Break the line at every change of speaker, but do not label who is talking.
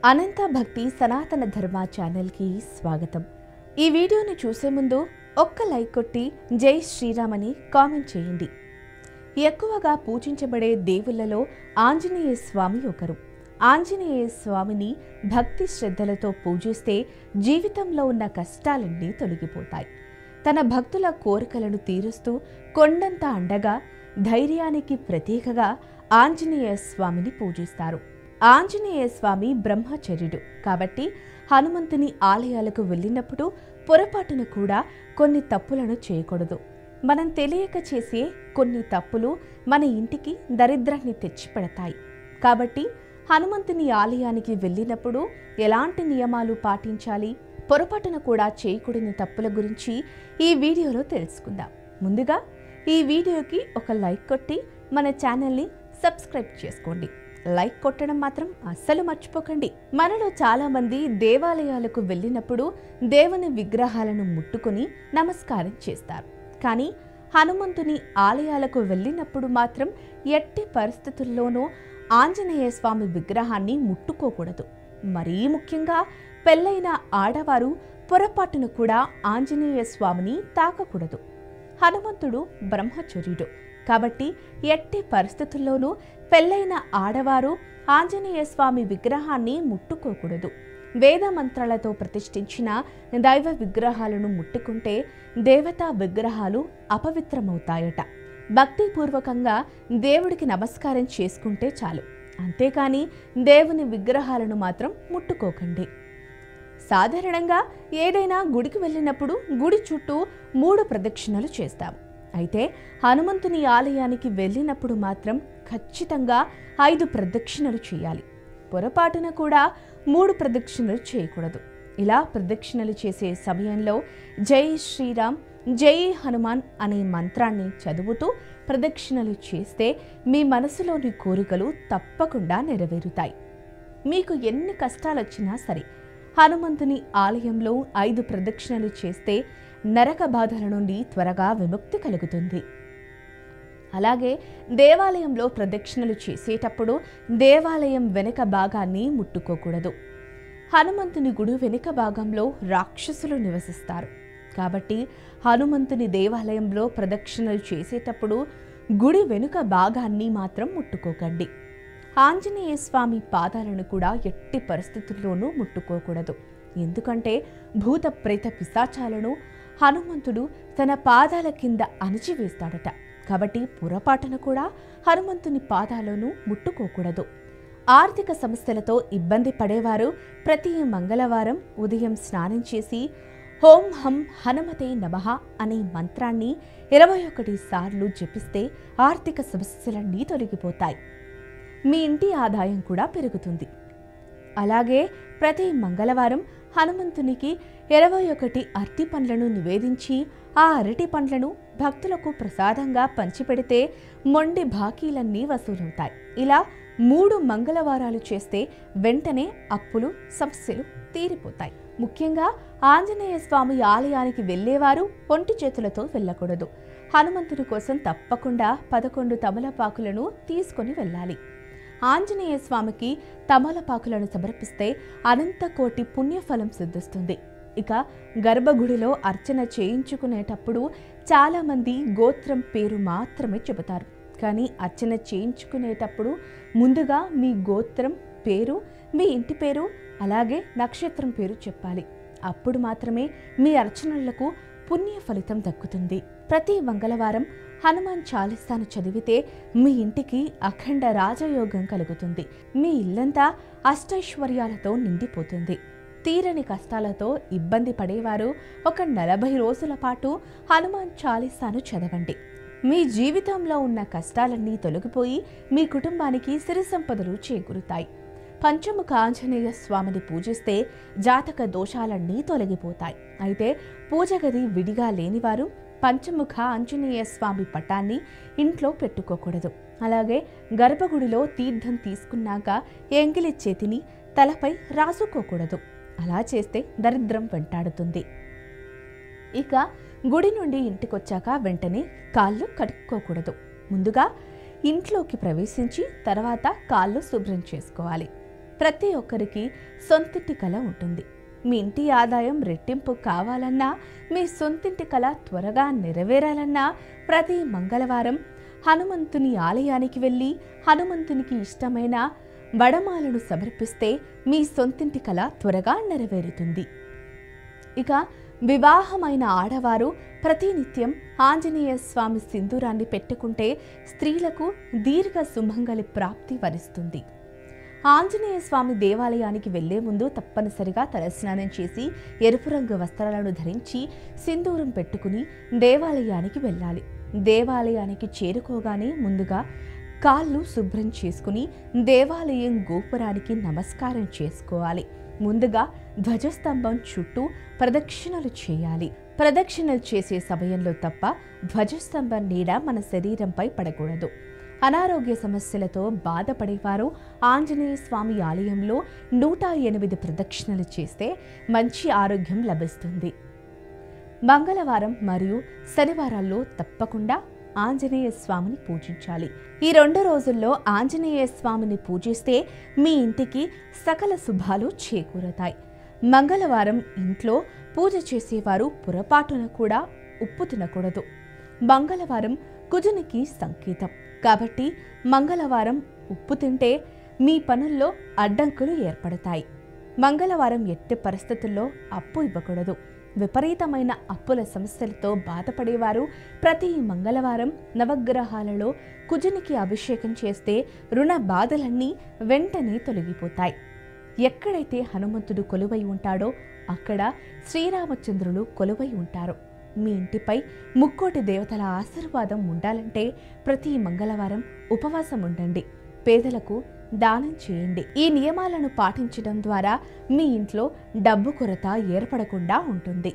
అనంత భక్తి సనాతన ధర్మ ఛానల్కి స్వాగతం. ఈ వీడియోని చూసే ముందు ఒక్క లైక్ కొట్టి జై శ్రీరామ్ అని కామెంట్ చేయండి. ఎక్కువగా పూజించబడే దేవుళ్లలో ఆంజనేయ స్వామి ఒకరు. ఆంజనేయ స్వామిని భక్తి శ్రద్ధలతో పూజిస్తే జీవితంలో ఉన్న కష్టాలన్నీ తొలగిపోతాయి. తన భక్తుల కోరికలను తీరుస్తూ కొండంత అండగా, ధైర్యానికి ప్రతీకగా ఆంజనేయ స్వామిని పూజిస్తారు. ఆంజనేయ స్వామి బ్రహ్మచర్యుడు కాబట్టి హనుమంతుని ఆలయాలకు వెళ్ళినప్పుడు పొరపాటున కూడా కొన్ని తప్పులను చేయకూడదు. మనం తెలియక చేసే కొన్ని తప్పులు మన ఇంటికి దరిద్రాన్ని తెచ్చిపెడతాయి. కాబట్టి హనుమంతుని ఆలయానికి వెళ్ళినప్పుడు ఎలాంటి నియమాలు పాటించాలి, పొరపాటున కూడా చేయకూడని తప్పుల గురించి ఈ వీడియోలో తెలుసుకుందాం. ముందుగా ఈ వీడియోకి ఒక లైక్ కొట్టి మన ఛానల్ని సబ్స్క్రైబ్ చేసుకోండి. లైక్ కొట్టడం మాత్రం అస్సలు మర్చిపోకండి. మనలో చాలా మంది దేవాలయాలకు వెళ్ళినప్పుడు దేవుని విగ్రహాలను ముట్టుకుని నమస్కారం చేస్తారు. కానీ హనుమంతుని ఆలయాలకు వెళ్ళినప్పుడు మాత్రం ఎట్టి పరిస్థితుల్లోనూ ఆంజనేయ స్వామి విగ్రహాన్ని ముట్టుకోకూడదు. మరీ ముఖ్యంగా పెళ్ళైన ఆడవారు పొరపాటున కూడా ఆంజనేయ స్వామిని తాకకూడదు. హనుమంతుడు బ్రహ్మచర్యుడు కాబట్టి ఎట్టి పరిస్థితుల్లోనూ పెళ్ళైన ఆడవారు ఆంజనేయ స్వామి విగ్రహాన్ని ముట్టుకోకూడదు. వేద మంత్రాలతో ప్రతిష్ఠించిన దైవ విగ్రహాలను ముట్టుకుంటే దేవతా విగ్రహాలు అపవిత్రమవుతాయట. భక్తిపూర్వకంగా దేవుడికి నమస్కారం చేసుకుంటే చాలు. అంతేకాని దేవుని విగ్రహాలను మాత్రం ముట్టుకోకండి. సాధారణంగా ఏదైనా గుడికి వెళ్ళినప్పుడు గుడి చుట్టూ 3 ప్రదక్షిణలు చేస్తాం. అయితే హనుమంతుని ఆలయానికి వెళ్ళినప్పుడు మాత్రం ఖచ్చితంగా 5 ప్రదక్షిణలు చేయాలి. పొరపాటున కూడా 3 ప్రదక్షిణలు చేయకూడదు. ఇలా ప్రదక్షిణలు చేసే సమయంలో జై శ్రీరామ్, జై హనుమాన్ అనే మంత్రాన్ని చదువుతూ ప్రదక్షిణలు చేస్తే మీ మనసులోని కోరికలు తప్పకుండా నెరవేరుతాయి. మీకు ఎన్ని కష్టాలు వచ్చినా సరే హనుమంతుని ఆలయంలో 5 ప్రదక్షిణలు చేస్తే నరక బాధల నుండి త్వరగా విముక్తి కలుగుతుంది. అలాగే దేవాలయంలో ప్రదక్షిణలు చేసేటప్పుడు దేవాలయం వెనుక భాగాన్ని ముట్టుకోకూడదు. హనుమంతుని గుడి వెనుక భాగంలో రాక్షసులు నివసిస్తారు. కాబట్టి హనుమంతుని దేవాలయంలో ప్రదక్షిణలు చేసేటప్పుడు గుడి వెనుక భాగాన్ని మాత్రం ముట్టుకోకండి. ఆంజనేయ స్వామి పాదాలను కూడా ఎట్టి పరిస్థితుల్లోనూ ముట్టుకోకూడదు. ఎందుకంటే భూత ప్రేత పిశాచాలను హనుమంతుడు తన పాదాల కింద అణిచివేస్తాడట. కాబట్టి పొరపాటున కూడా హనుమంతుని పాదాలను ముట్టుకోకూడదు. ఆర్థిక సమస్యలతో ఇబ్బంది పడేవారు ప్రతి మంగళవారం ఉదయం స్నానం చేసి ఓం హం హనుమతే నమః అనే మంత్రాన్ని 21 సార్లు జపిస్తే ఆర్థిక సమస్యలన్నీ తొలగిపోతాయి. మీ ఇంటి ఆదాయం కూడా పెరుగుతుంది. అలాగే ప్రతి మంగళవారం హనుమంతునికి 21 అరటి పండ్లను నివేదించి ఆ అరటి పండ్లను భక్తులకు ప్రసాదంగా పంచిపెడితే మొండి బాకీలన్నీ వసూలవుతాయి. ఇలా 3 మంగళవారాలు చేస్తే వెంటనే అప్పులు, సమస్యలు తీరిపోతాయి. ముఖ్యంగా ఆంజనేయ స్వామి ఆలయానికి వెళ్ళేవారు ఒంటి చేతులతో వెళ్ళకూడదు. హనుమంతుని కోసం తప్పకుండా 11 తమలపాకులను తీసుకొని వెళ్ళాలి. ఆంజనేయ స్వామికి తమలపాకులను సమర్పిస్తే అనంత కోటి పుణ్యఫలం సిద్ధిస్తుంది. ఇక గర్భగుడిలో అర్చన చేయించుకునేటప్పుడు చాలామంది గోత్రం పేరు మాత్రమే చెబుతారు. కానీ అర్చన చేయించుకునేటప్పుడు ముందుగా మీ గోత్రం పేరు, మీ ఇంటి పేరు, అలాగే నక్షత్రం పేరు చెప్పాలి. అప్పుడు మాత్రమే మీ అర్చనలకు పుణ్య ఫలితం దక్కుతుంది. ప్రతి మంగళవారం హనుమాన్ చాలీసాను చదివితే మీ ఇంటికి అఖండ రాజయోగం కలుగుతుంది. మీ ఇల్లంతా అష్టైశ్వర్యాలతో నిండిపోతుంది. తీరని కష్టాలతో ఇబ్బంది పడేవారు ఒక 40 రోజుల పాటు హనుమాన్ చాలీసాను చదవండి. మీ జీవితంలో ఉన్న కష్టాలన్నీ తొలగిపోయి మీ కుటుంబానికి సిరి సంపదలు చేకూరుతాయి. పంచముఖ ఆంజనేయ స్వామిని పూజిస్తే జాతక దోషాలన్నీ తొలగిపోతాయి. అయితే పూజ గది విడిగా లేనివారు పంచముఖ ఆంజనేయ స్వామి పటాన్ని ఇంట్లో పెట్టుకోకూడదు. అలాగే గర్భగుడిలో తీర్థం తీసుకున్నాక ఎంగిలి చేతిని తలపై రాసుకోకూడదు. అలా చేస్తే దరిద్రం వెంటాడుతుంది. ఇక గుడి నుండి ఇంటికొచ్చాక వెంటనే కాళ్ళు కడుక్కోకూడదు. ముందుగా ఇంట్లోకి ప్రవేశించి తర్వాత కాళ్ళు శుభ్రం చేసుకోవాలి. ప్రతి ఒక్కరికి సొంతింటి కల ఉంటుంది. మీ ఇంటి ఆదాయం రెట్టింపు కావాలన్నా, మీ సొంతింటి కల త్వరగా నెరవేరాలన్నా ప్రతి మంగళవారం హనుమంతుని ఆలయానికి వెళ్ళి హనుమంతునికి ఇష్టమైన వడమాలను సమర్పిస్తే మీ సొంతింటి కల త్వరగా నెరవేరుతుంది. ఇక వివాహమైన ఆడవారు ప్రతినిత్యం ఆంజనేయ స్వామి సింధూరాన్ని పెట్టుకుంటే స్త్రీలకు దీర్ఘ సుమంగళి ప్రాప్తి వరిస్తుంది. ఆంజనేయ స్వామి దేవాలయానికి వెళ్లే ముందు తప్పనిసరిగా తలస్నానం చేసి ఎరుపు రంగు వస్త్రాలను ధరించి సింధూరం పెట్టుకుని దేవాలయానికి వెళ్ళాలి. దేవాలయానికి చేరుకోగానే ముందుగా కాళ్ళు శుభ్రం చేసుకుని దేవాలయం గోపురానికి నమస్కారం చేసుకోవాలి. ముందుగా ధ్వజస్తంభం చుట్టూ ప్రదక్షిణలు చేయాలి. ప్రదక్షిణలు చేసే సమయంలో తప్ప ధ్వజస్తంభం నీడ మన శరీరంపై పడకూడదు. అనారోగ్య సమస్యలతో బాధపడేవారు ఆంజనేయ స్వామి ఆలయంలో 108 ప్రదక్షిణలు చేస్తే మంచి ఆరోగ్యం లభిస్తుంది. మంగళవారం మరియు శనివారాల్లో తప్పకుండా ఆంజనేయ స్వామిని పూజించాలి. ఈ 2 రోజుల్లో ఆంజనేయ స్వామిని పూజిస్తే మీ ఇంటికి సకల శుభాలు చేకూరతాయి. మంగళవారం ఇంట్లో పూజ చేసేవారు పొరపాటున కూడా ఉప్పు తినకూడదు. మంగళవారం కుజునికి సంకేతం కాబట్టి మంగళవారం ఉప్పు తింటే మీ పనుల్లో అడ్డంకులు ఏర్పడతాయి. మంగళవారం ఎట్టి పరిస్థితుల్లో అప్పు ఇవ్వకూడదు. విపరీతమైన అప్పుల సమస్యలతో బాధపడేవారు ప్రతి మంగళవారం నవగ్రహాలలో కుజునికి అభిషేకం చేస్తే రుణ బాధలన్నీ వెంటనే తొలగిపోతాయి. ఎక్కడైతే హనుమంతుడు కొలువై ఉంటాడో అక్కడ శ్రీరామచంద్రులు కొలువై ఉంటారు. మీ ఇంటిపై ముక్కోటి దేవతల ఆశీర్వాదం ఉండాలంటే ప్రతి మంగళవారం ఉపవాసం ఉండండి. పేదలకు దానం చేయండి. ఈ నియమాలను పాటించడం ద్వారా మీ ఇంట్లో డబ్బు కొరత ఏర్పడకుండా ఉంటుంది.